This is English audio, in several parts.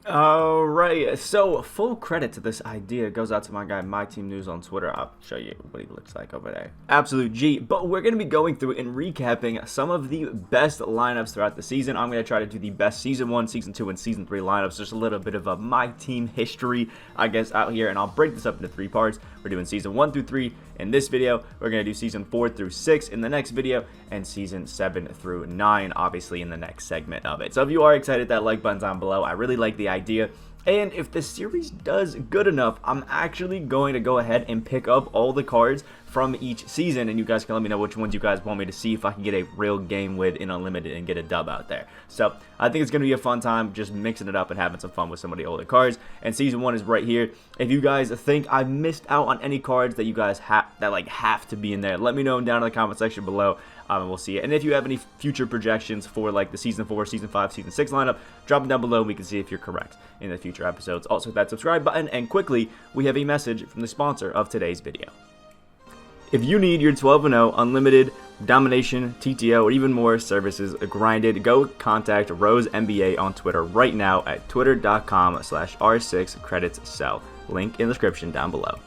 Alright, so full credit to this idea goes out to my guy MyTeam News on Twitter. I'll show you what he looks like over there. Absolute G. But we're going to be going through and recapping some of the best lineups throughout the season. I'm going to try to do the best Season 1, Season 2, and Season 3 lineups. Just a little bit of a MyTeam history, I guess, out here. And I'll break this up into 3 parts. We're doing Season 1 through 3 in this video. We're going to do Season 4 through 6 in the next video. And Season 7 through 9, obviously, in the next segment of it. So if you are excited, that like button's down below. I really like the idea. And if the series does good enough, I'm actually going to go ahead and pick up all the cards from each season, and you guys can let me know which ones you guys want me to see if I can get a real game with in Unlimited and get a dub out there. So I think it's going to be a fun time just mixing it up and having some fun with some of the older cards. And Season 1 is right here. If you guys think I've missed out on any cards that you guys have to be in there, let me know down in the comment section below. And we'll see it. And if you have any future projections for like the Season 4, Season 5, Season 6 lineup, drop them down below and we can see if you're correct in the future episodes. Also hit that subscribe button, and quickly, we have a message from the sponsor of today's video. If you need your 12-0 unlimited domination, TTO, or even more services grinded, go contact Rose NBA on Twitter right now at twitter.com/r6creditssell. Link in the description down below.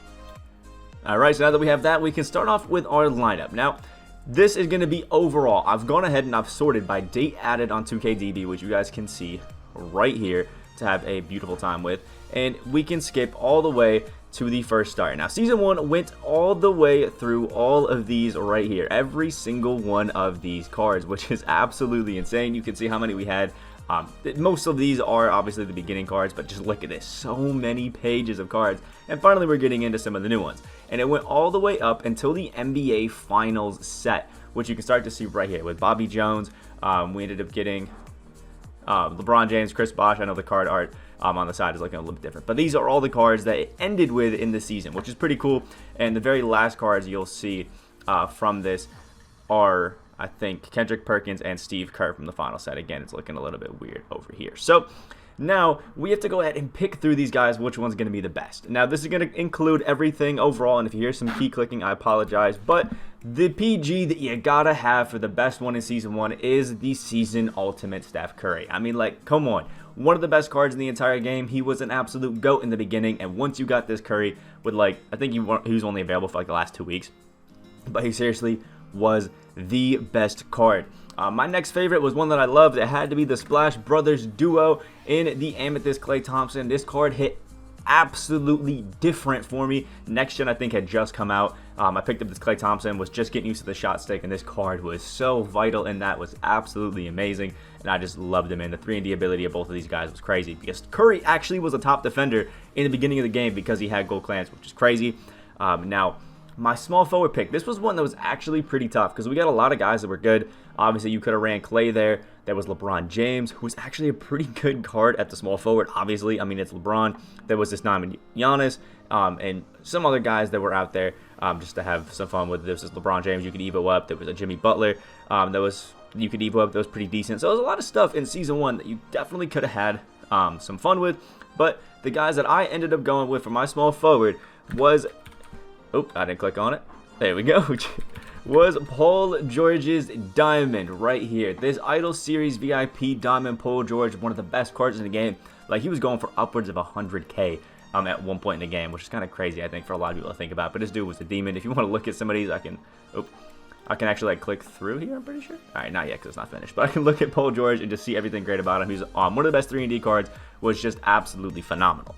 Alright, so now that we have that, we can start off with our lineup. Now, this is going to be overall. I've gone ahead and I've sorted by date added on 2KDB, which you guys can see right here to have a beautiful time with. And we can skip all the way to the first start. Now, Season 1 went all the way through all of these right here. Every single one of these cards, which is absolutely insane. You can see how many we had. Most of these are obviously the beginning cards, but just look at this. So many pages of cards. And finally, we're getting into some of the new ones. And it went all the way up until the NBA Finals set, which you can start to see right here with Bobby Jones. We ended up getting LeBron James, Chris Bosh. I know the card art on the side is looking a little bit different. But these are all the cards that it ended with in the season, which is pretty cool. And the very last cards you'll see from this are, I think, Kendrick Perkins and Steve Kerr from the final set. Again, it's looking a little bit weird over here. So now we have to go ahead and pick through these guys which one's going to be the best. Now this is going to include everything overall, and if you hear some key clicking, I apologize, but the PG that you gotta have for the best one in Season 1 is the Season Ultimate Steph Curry. I mean, like, come on. One of the best cards in the entire game. He was an absolute GOAT in the beginning, and once you got this Curry with, like, I think he was only available for like the last 2 weeks, but he seriously was the best card. My next favorite was one that I loved. It had to be the Splash Brothers duo in the Amethyst Klay Thompson. This card hit absolutely different for me. Next Gen, I think, had just come out. I picked up this Klay Thompson, was just getting used to the shot stick, and this card was so vital, and that was absolutely amazing, and I just loved him. And the 3-and-D ability of both of these guys was crazy, because Curry actually was a top defender in the beginning of the game because he had gold clans, which is crazy. Now, my small forward pick, this was one that was actually pretty tough because we got a lot of guys that were good. Obviously, you could have ran Klay there. There was LeBron James, who's actually a pretty good card at the small forward. Obviously, I mean, it's LeBron. There was this Diamond Giannis, and some other guys that were out there just to have some fun with. This is LeBron James. You could Evo up. There was a Jimmy Butler. You could Evo up. That was pretty decent. So there was a lot of stuff in Season 1 that you definitely could have had some fun with. But the guys that I ended up going with for my small forward was... Oh, I didn't click on it. There we go. Was Paul George's Diamond right here. This Idol Series VIP Diamond Paul George, one of the best cards in the game. Like, he was going for upwards of 100K at one point in the game, which is kind of crazy, I think, for a lot of people to think about. But this dude was a demon. If you want to look at some of these, I can actually like click through here, I'm pretty sure. All right, not yet because it's not finished. But I can look at Paul George and just see everything great about him. He's one of the best 3-and-D cards, was just absolutely phenomenal.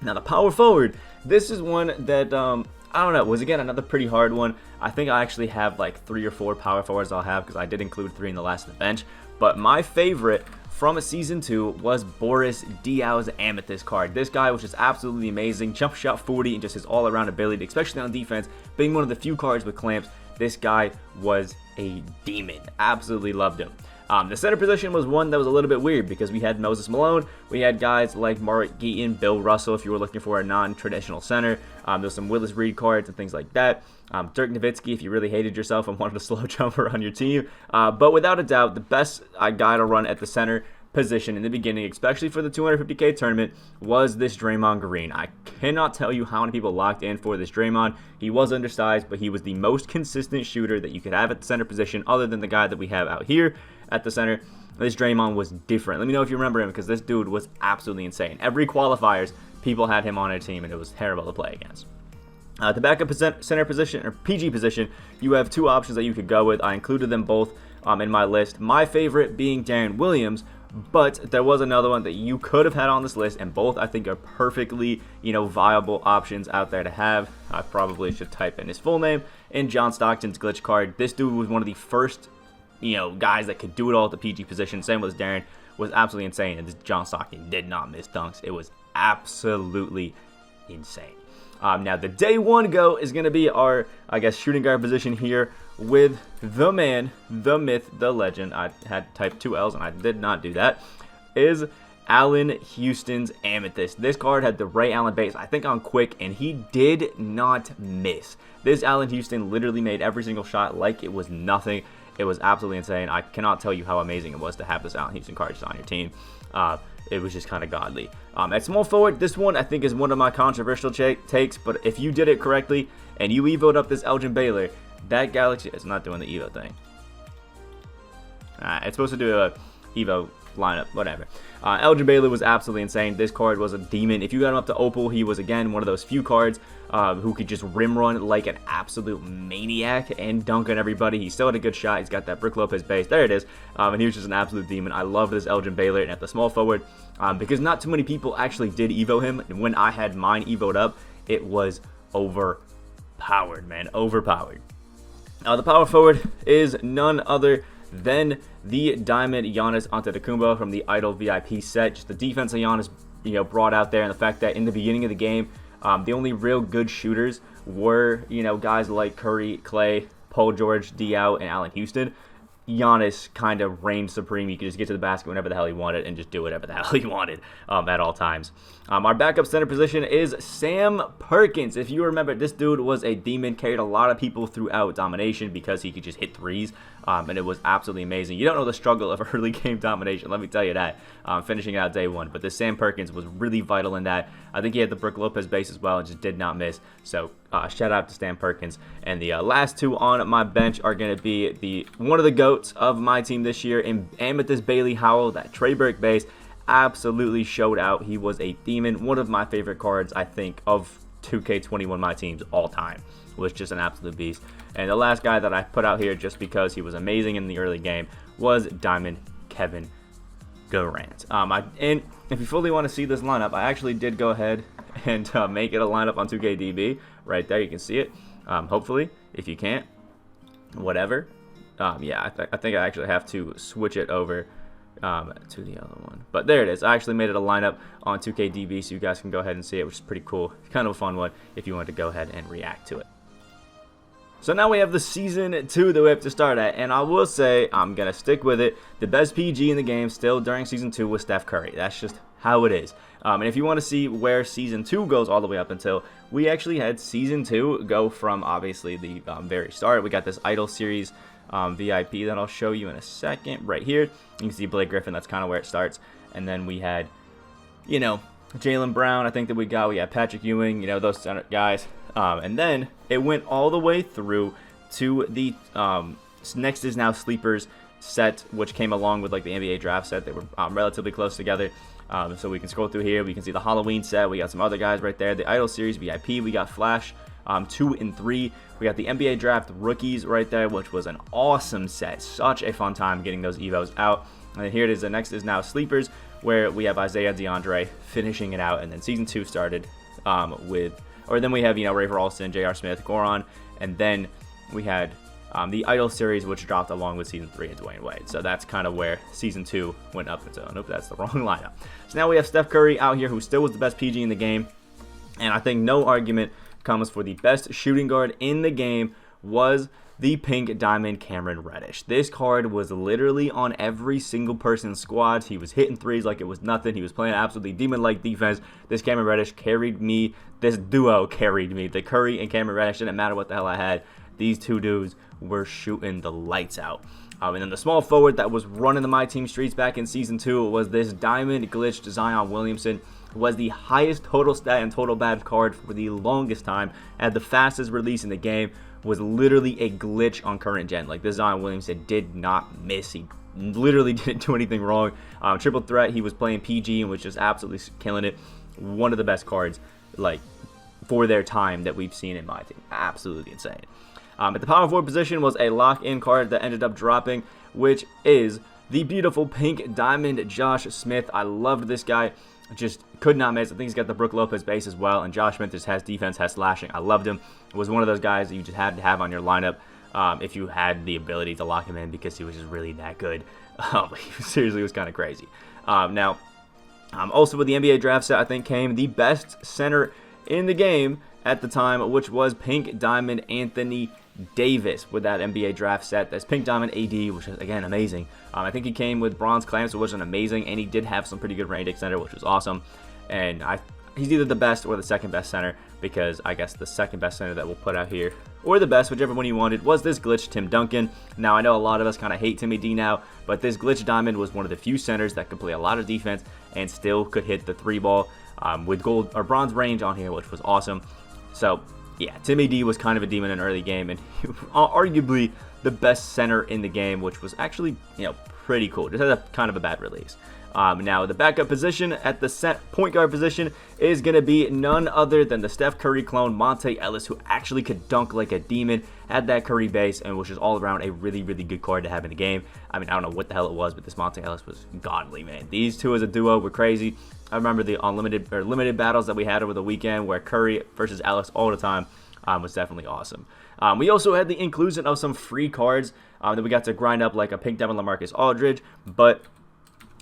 Now, the power forward, this is one that... I don't know, it was again another pretty hard one. I think I actually have like 3 or 4 power forwards I'll have because I did include 3 in the last of the bench. But my favorite from Season 2 was Boris Diaw's Amethyst card. This guy was just absolutely amazing. Jump shot 40 and just his all-around ability, especially on defense. Being one of the few cards with clamps, this guy was a demon. Absolutely loved him. The center position was one that was a little bit weird because we had Moses Malone, we had guys like Mark Eaton, Bill Russell if you were looking for a non-traditional center. There's some Willis Reed cards and things like that. Dirk Nowitzki if you really hated yourself and wanted a slow jumper on your team. But without a doubt, the best guy to run at the center position in the beginning, especially for the 250K tournament, was this Draymond Green. I cannot tell you how many people locked in for this Draymond. He was undersized, but he was the most consistent shooter that you could have at the center position other than the guy that we have out here at the center. this Draymond was different. Let me know if you remember him, because this dude was absolutely insane. Every qualifiers, people had him on their team, and it was terrible to play against. The backup center position, or PG position, you have two options that you could go with. I included them both in my list. My favorite being Darren Williams, but there was another one that you could have had on this list, and both I think are perfectly, viable options out there to have. I probably should type in his full name in John Stockton's glitch card. This dude was one of the first, guys that could do it all at the PG position. Same with Darren, was absolutely insane, and this John Stockton did not miss dunks. It was absolutely insane. Now, the day one go is going to be our, shooting guard position here with the man, the myth, the legend. I had typed 2 L's, and I did not do that. Is Allen Houston's Amethyst. This card had the Ray Allen base, I think on quick, and he did not miss. This Allen Houston literally made every single shot like it was nothing. It was absolutely insane. I cannot tell you how amazing it was to have this Allen Houston card just on your team. It was just kind of godly. At small forward, this one I think is one of my controversial takes, but if you did it correctly and you evoed up this Elgin Baylor, that Galaxy is not doing the evo thing. It's supposed to do a evo lineup, whatever. Elgin Baylor was absolutely insane. This card was a demon. If you got him up to Opal, he was again one of those few cards who could just rim run like an absolute maniac and dunk on everybody. He still had a good shot. He's got that Brook Lopez base. There it is. And he was just an absolute demon. I love this Elgin Baylor. And at the small forward, because not too many people actually did evo him, and when I had mine evoed up, it was overpowered, man. Overpowered. The power forward is none other than the Diamond Giannis Antetokounmpo from the Idol VIP set. Just the defense of Giannis, brought out there, and the fact that in the beginning of the game, the only real good shooters were, guys like Curry, Clay, Paul George, Diaw, and Allen Houston. Giannis kind of reigned supreme. He could just get to the basket whenever the hell he wanted and just do whatever the hell he wanted at all times. Our backup center position is Sam Perkins. If you remember, this dude was a demon, carried a lot of people throughout domination because he could just hit threes, and it was absolutely amazing. You don't know the struggle of early game domination, let me tell you that, finishing out day one. But this Sam Perkins was really vital in that. I think he had the Brook Lopez base as well and just did not miss. So shout out to Sam Perkins. And the last two on my bench are going to be one of the GOATs of my team this year in Amethyst Bailey Howell. That Trey Burke base absolutely showed out. He was a demon. One of my favorite cards, I think, of 2K21 MyTeams all time. Was just an absolute beast. And the last guy that I put out here just because he was amazing in the early game was Diamond Kevin Durant. And if you fully want to see this lineup, I actually did go ahead and make it a lineup on 2KDB. Right there, you can see it. Hopefully, if you can't, whatever. Yeah, I think I actually have to switch it over to the other one. But there it is. I actually made it a lineup on 2KDB so you guys can go ahead and see it, which is pretty cool. Kind of a fun one if you want to go ahead and react to it. So now we have the Season 2 that we have to start at, and I will say, I'm going to stick with it. The best PG in the game still during Season 2 was Steph Curry. That's just how it is. And if you want to see where Season 2 goes all the way up until, we actually had Season 2 go from, obviously, the very start. We got this Idol Series VIP that I'll show you in a second. Right here, you can see Blake Griffin. That's kind of where it starts. And then we had, Jaylen Brown, I think that we got. We had Patrick Ewing, those center guys. And then it went all the way through to the Next Is Now Sleepers set, which came along with like the NBA draft set. They were relatively close together. So we can scroll through here. We can see the Halloween set. We got some other guys right there. The Idol Series VIP. We got Flash 2 and 3. We got the NBA Draft Rookies right there, which was an awesome set. Such a fun time getting those Evos out. And then here it is. The Next Is Now Sleepers, where we have Isaiah DeAndre finishing it out. And then Season 2 started then we have, Rafer Alston, J.R. Smith, Goran. And then we had the Idol Series, which dropped along with Season 3 and Dwayne Wade. So that's kind of where Season 2 went up until. Nope, that's the wrong lineup. So now we have Steph Curry out here, who still was the best PG in the game. And I think no argument comes for the best shooting guard in the game was the Pink Diamond Cameron Reddish. This card was literally on every single person's squad. He was hitting threes like it was nothing. He was playing absolutely demon-like defense. This Cameron Reddish carried me. This duo carried me. The Curry and Cameron Reddish, didn't matter what the hell I had. These two dudes were shooting the lights out. And then the small forward that was running the MyTeam streets back in Season 2 was this Diamond Glitched Zion Williamson. Was the highest total stat and total bad card for the longest time. Had the fastest release in the game. Was literally a glitch on current gen. Like, this Zion Williamson did not miss. He literally didn't do anything wrong. Triple threat, he was playing PG and was just absolutely killing it. One of the best cards, like, for their time that we've seen in my team. Absolutely insane. At the power forward position was a lock-in card that ended up dropping, which is the beautiful pink diamond Josh Smith. I loved this guy. Just could not miss. I think he's got the Brook Lopez base as well, and Josh Smith just has defense, has slashing. I loved him. It was one of those guys that you just had to have on your lineup if you had the ability to lock him in, because he was just really that good. He seriously was kind of crazy. Now, also with the NBA draft set, I think came the best center in the game at the time, which was pink diamond Anthony Davis with that NBA draft set. That's pink diamond AD, which is, again, amazing. I think he came with bronze clamps, which wasn't amazing, and he did have some pretty good range extender, which was awesome. And he's either the best or the second best center, because I guess the second best center that we'll put out here, or the best, whichever one you wanted, was this glitch Tim Duncan. Now, I know a lot of us kind of hate Timmy D now, but this glitch diamond was one of the few centers that could play a lot of defense and still could hit the 3-ball with gold or bronze range on here, which was awesome. So, yeah, Timmy D was kind of a demon in early game, and arguably the best center in the game, which was actually, pretty cool. Just had a kind of a bad release. Now, the backup position at the point guard position is going to be none other than the Steph Curry clone, Monte Ellis, who actually could dunk like a demon, had that Curry base, and was just all around a really, really good card to have in the game. I mean, I don't know what the hell it was, but this Monte Ellis was godly, man. These two as a duo were crazy. I remember the limited battles that we had over the weekend where Curry versus Ellis all the time was definitely awesome. We also had the inclusion of some free cards that we got to grind up, like a pink diamond LaMarcus Aldridge, but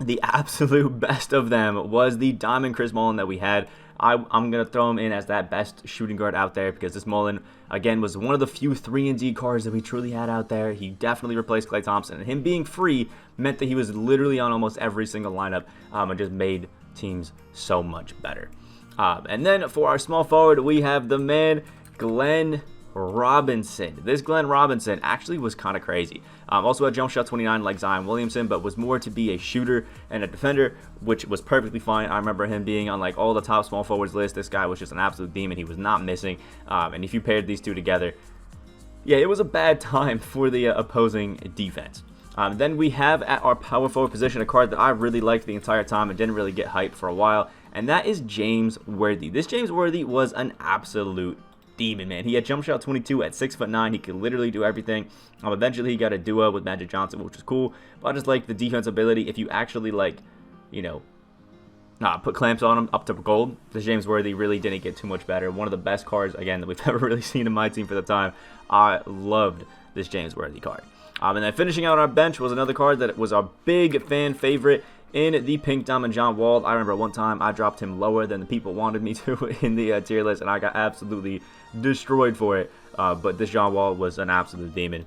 the absolute best of them was the diamond Chris Mullin that we had. I'm going to throw him in as that best shooting guard out there, because this Mullin, again, was one of the few 3-and-D cards that we truly had out there. He definitely replaced Klay Thompson, and him being free meant that he was literally on almost every single lineup and just made teams so much better. And then for our small forward, we have the man, Glenn Robinson. This Glenn Robinson actually was kind of crazy. Also had jump shot 29 like Zion Williamson, but was more to be a shooter and a defender, which was perfectly fine. I remember him being on like all the top small forwards list. This guy was just an absolute demon. He was not missing. And if you paired these two together, yeah, it was a bad time for the opposing defense. Then we have at our power forward position a card that I really liked the entire time and didn't really get hyped for a while, and that is James Worthy. This James Worthy was an absolute demon, man. He had jump shot 22 at 6'9". He could literally do everything. Eventually he got a duo with Magic Johnson, which was cool, but I just like the defense ability. If you actually put clamps on him up to gold, this James Worthy really didn't get too much better. One of the best cards, again, that we've ever really seen in my team for the time. I loved this James Worthy card. And then finishing out our bench was another card that was a big fan favorite in the pink diamond John Wall. I remember one time I dropped him lower than the people wanted me to in the tier list, and I got absolutely destroyed for it. But this John Wall was an absolute demon.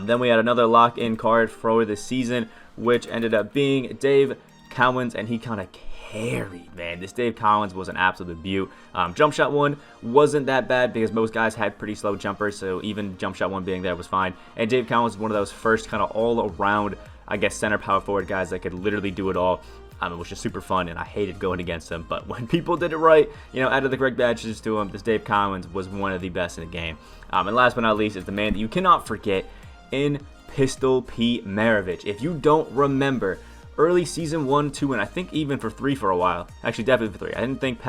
Then we had another lock-in card for the season, which ended up being Dave Cowens, and he kind of carried, man. This Dave Cowens was an absolute beaut. Jump shot 1 wasn't that bad because most guys had pretty slow jumpers, so even jump shot 1 being there was fine. And Dave Cowens was one of those first kind of all-around, I guess, center power forward guys that could literally do it all. It was just super fun, and I hated going against him. But when people did it right, added the correct badges to him, this Dave Cowens was one of the best in the game. And last but not least is the man that you cannot forget in Pistol Pete Maravich. If you don't remember, early season 1, 2, and I think even for 3 for a while. Actually, definitely for 3. I didn't think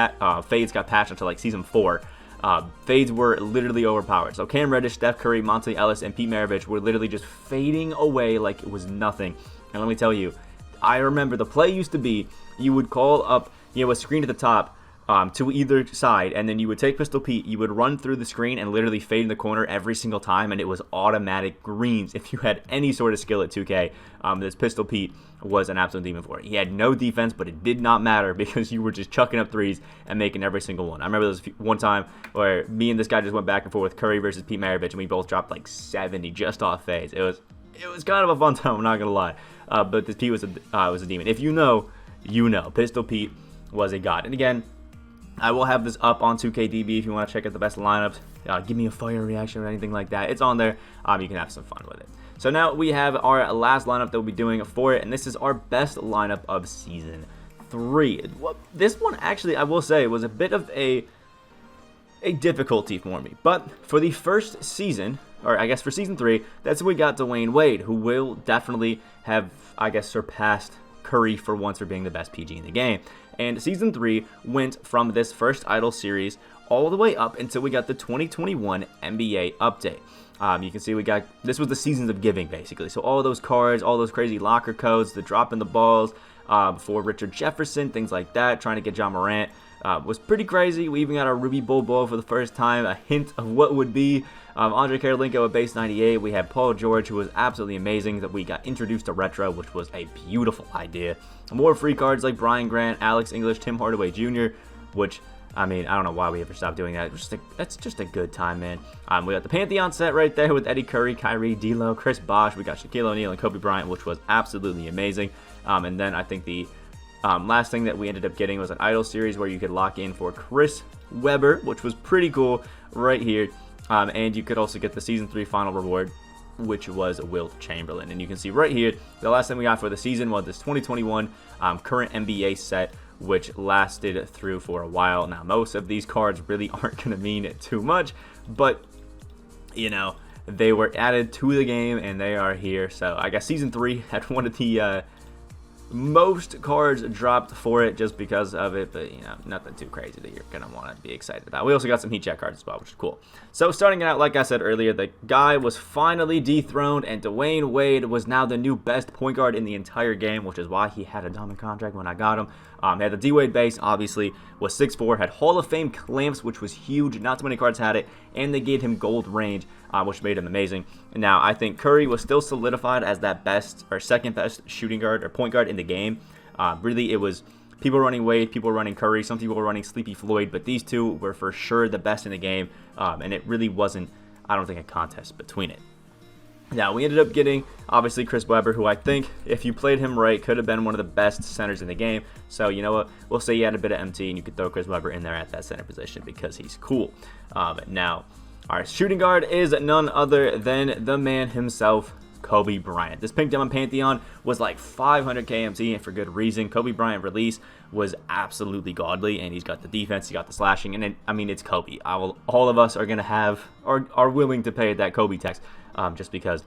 fades got patched until like season 4. Fades were literally overpowered. So Cam Reddish, Steph Curry, Monte Ellis, and Pete Maravich were literally just fading away like it was nothing. And let me tell you, I remember the play used to be you would call up a screen at the top to either side, and then you would take Pistol Pete, you would run through the screen and literally fade in the corner every single time, and it was automatic greens if you had any sort of skill at 2K. This Pistol Pete was an absolute demon for it. He had no defense, but it did not matter because you were just chucking up threes and making every single one. I remember there was one time where me and this guy just went back and forth with Curry versus Pete Maravich, and we both dropped like 70 just off fades. It was kind of a fun time, I'm not gonna lie. But this Pete was a demon. If you know, you know. Pistol Pete was a god. And again, I will have this up on 2KDB if you want to check out the best lineups. Give me a fire reaction or anything like that. It's on there. You can have some fun with it. So now we have our last lineup that we'll be doing for it, and this is our best lineup of Season 3. This one, actually, I will say, was a bit of a a difficulty for me. But for the first season, or I guess for Season 3, that's when we got Dwayne Wade, who will definitely have, I guess, surpassed Curry for once for being the best PG in the game. And Season 3 went from this first Idol series all the way up until we got the 2021 NBA update. You can see this was the Seasons of Giving, basically. So all those cards, all those crazy locker codes, the dropping the balls for Richard Jefferson, things like that, trying to get John Morant, was pretty crazy. We even got our Ruby Bol Bol for the first time, a hint of what would be. Andre Karolinko at base 98. We had Paul George, who was absolutely amazing, that we got introduced to Retro, which was a beautiful idea. More free cards like Brian Grant, Alex English, Tim Hardaway Jr., which, I mean, I don't know why we ever stopped doing that. That's just a good time, man. We got the Pantheon set right there with Eddie Curry, Kyrie, D'Lo, Chris Bosh. We got Shaquille O'Neal and Kobe Bryant, which was absolutely amazing. And then I think the last thing that we ended up getting was an Idol series where you could lock in for Chris Webber, which was pretty cool right here. And you could also get the Season 3 final reward, which was Wilt Chamberlain. And you can see right here, the last thing we got for the season was this 2021 current NBA set, which lasted through for a while. Now, most of these cards really aren't going to mean too much, but, you know, they were added to the game, and they are here. So I guess Season 3 had one of the most cards dropped for it just because of it, but, you know, nothing too crazy that you're going to want to be excited about. We also got some heat check cards as well, which is cool. So starting out, like I said earlier, the guy was finally dethroned, and Dwayne Wade was now the new best point guard in the entire game, which is why he had a diamond contract when I got him. He had the D-Wade base, obviously, was 6'4", had Hall of Fame clamps, which was huge. Not too many cards had it, and they gave him gold range, which made him amazing. Now, I think Curry was still solidified as that best or second best shooting guard or point guard in the game. Really, it was people running Wade, people running Curry, some people were running Sleepy Floyd, but these two were for sure the best in the game, and it really wasn't, I don't think, a contest between it. Now, we ended up getting, obviously, Chris Webber, who I think, if you played him right, could have been one of the best centers in the game. So, you know what? We'll say you had a bit of MT, and you could throw Chris Webber in there at that center position because he's cool. Now, our shooting guard is none other than the man himself, Kobe Bryant. This Pink Diamond Pantheon was like 500 KMT, and for good reason. Kobe Bryant release was absolutely godly, and he's got the defense, he got the slashing, and I mean, it's Kobe. All of us are going to have, or are willing to pay that Kobe tax, just because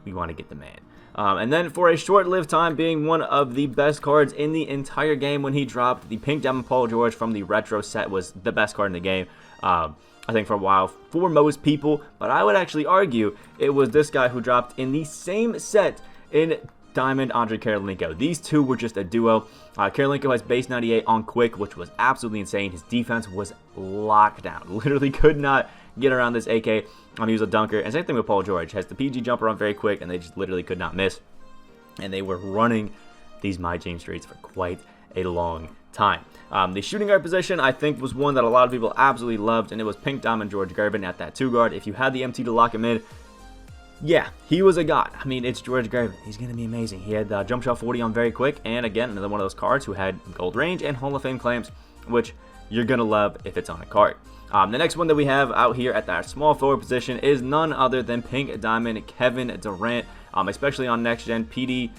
we want to get the man. And then for a short-lived time, being one of the best cards in the entire game when he dropped, the Pink Diamond Paul George from the Retro set was the best card in the game. I think for a while for most people, but I would actually argue it was this guy who dropped in the same set in Diamond Andre Karolinko. These two were just a duo. Karolinko has base 98 on quick, which was absolutely insane. His defense was locked down. Literally could not get around this AK. He was a dunker. And same thing with Paul George. Has the PG jumper on very quick, and they just literally could not miss. And they were running these MyTeam streets for quite a long time. The shooting guard position, I think, was one that a lot of people absolutely loved, and it was Pink Diamond George Gervin at that 2 guard. If you had the MT to lock him in, yeah, he was a god. I mean, it's George Gervin. He's going to be amazing. He had jump shot 40 on very quick, and again, another one of those cards who had gold range and Hall of Fame clamps, which you're going to love if it's on a card. The next one that we have out here at that small forward position is none other than Pink Diamond Kevin Durant, especially on Next Gen PD.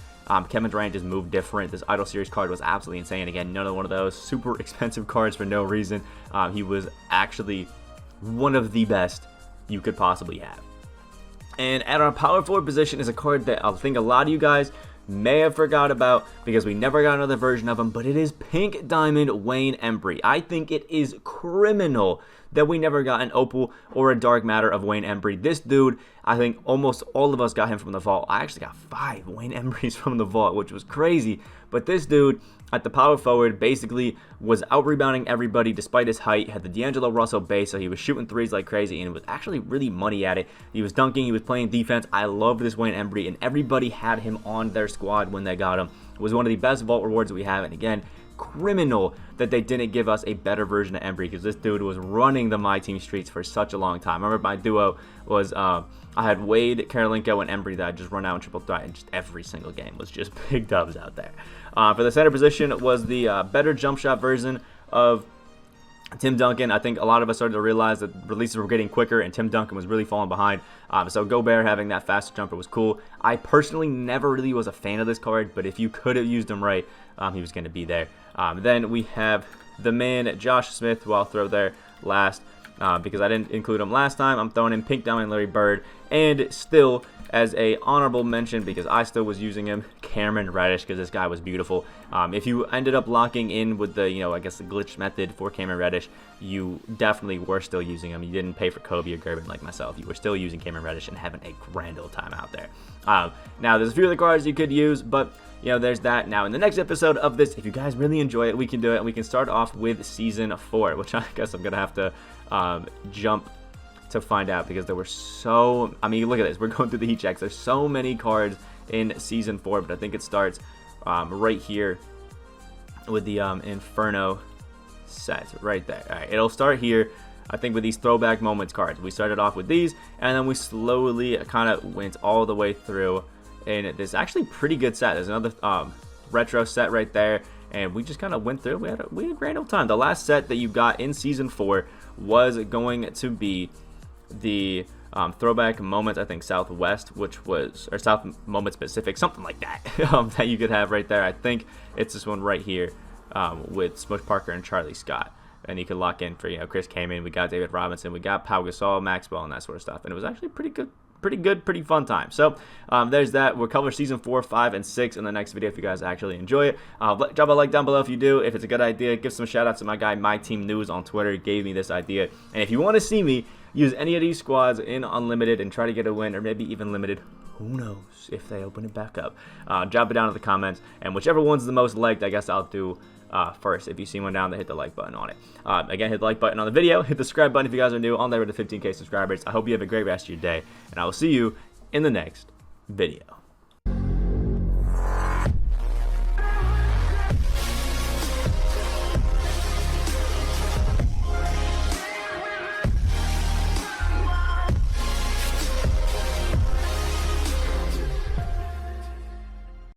Kevin Durant just moved different. This Idol Series card was absolutely insane. Again, another one of those super expensive cards for no reason. He was actually one of the best you could possibly have. And at our power forward position is a card that I think a lot of you guys may have forgot about because we never got another version of him, but it is Pink Diamond Wayne Embry. I think it is criminal that we never got an Opal or a Dark Matter of Wayne Embry. This dude, I think almost all of us got him from the vault. I actually got 5 Wayne Embrys from the vault, which was crazy. But this dude at the power forward basically was out-rebounding everybody despite his height, had the D'Angelo Russell base, so he was shooting threes like crazy, and was actually really money at it. He was dunking, he was playing defense. I loved this Wayne Embry, and everybody had him on their squad when they got him. It was one of the best vault rewards that we have, and again, criminal that they didn't give us a better version of Embry, because this dude was running the MyTeam streets for such a long time. I remember my duo was, I had Wade, Karolinko, and Embry that I'd just run out in triple threat, and just every single game was just big dubs out there. For the center position was the better jump shot version of Tim Duncan. I think a lot of us started to realize that releases were getting quicker, and Tim Duncan was really falling behind. So Gobert having that faster jumper was cool. I personally never really was a fan of this card, but if you could have used him right, he was going to be there. Then we have the man, Josh Smith, who I'll throw there last. because I didn't include him last time. I'm throwing in Pink Diamond Larry Bird, and still as a honorable mention, because I still was using him, Cameron Reddish, because this guy was beautiful. If you ended up locking in with the, I guess the glitch method for Cameron Reddish, you definitely were still using him. You didn't pay for Kobe or Gerben like myself. You were still using Cameron Reddish and having a grand old time out there. Now, there's a few other cards you could use, but there's that. Now, in the next episode of this, if you guys really enjoy it, we can do it, and we can start off with Season 4, which I guess I'm going to have to jump to find out, because there were so, look at this. We're going through the heat checks. There's so many cards in Season 4, but I think it starts right here with the Inferno set right there. All right, it'll start here, I think, with these throwback moments cards. We started off with these, and then we slowly kind of went all the way through, and this actually pretty good set. There's another retro set right there, and we just kind of went through. We had a grand old time. The last set that you got in Season 4 was going to be the throwback moments, I think Southwest, which was, or South Moments Pacific, something like that, that you could have right there. I think it's this one right here with Smush Parker and Charlie Scott, and you could lock in for Chris Kaman. We got David Robinson, we got Pau Gasol, Maxwell, and that sort of stuff, and it was actually pretty good, pretty fun time. So there's that. We'll cover Season 4, 5, and 6 in the next video if you guys actually enjoy it. Drop a like down below if you do. If it's a good idea, give some shout outs to my guy MyTeam News on Twitter. He gave me this idea, and if you want to see me use any of these squads in Unlimited and try to get a win, or maybe even Limited, who knows if they open it back up, drop it down in the comments, and whichever one's the most liked, I guess I'll do first. If you see one down there, hit the like button on it. Again, hit the like button on the video, hit the subscribe button if you guys are new, on there with the 15K subscribers. I hope you have a great rest of your day, and I will see you in the next video.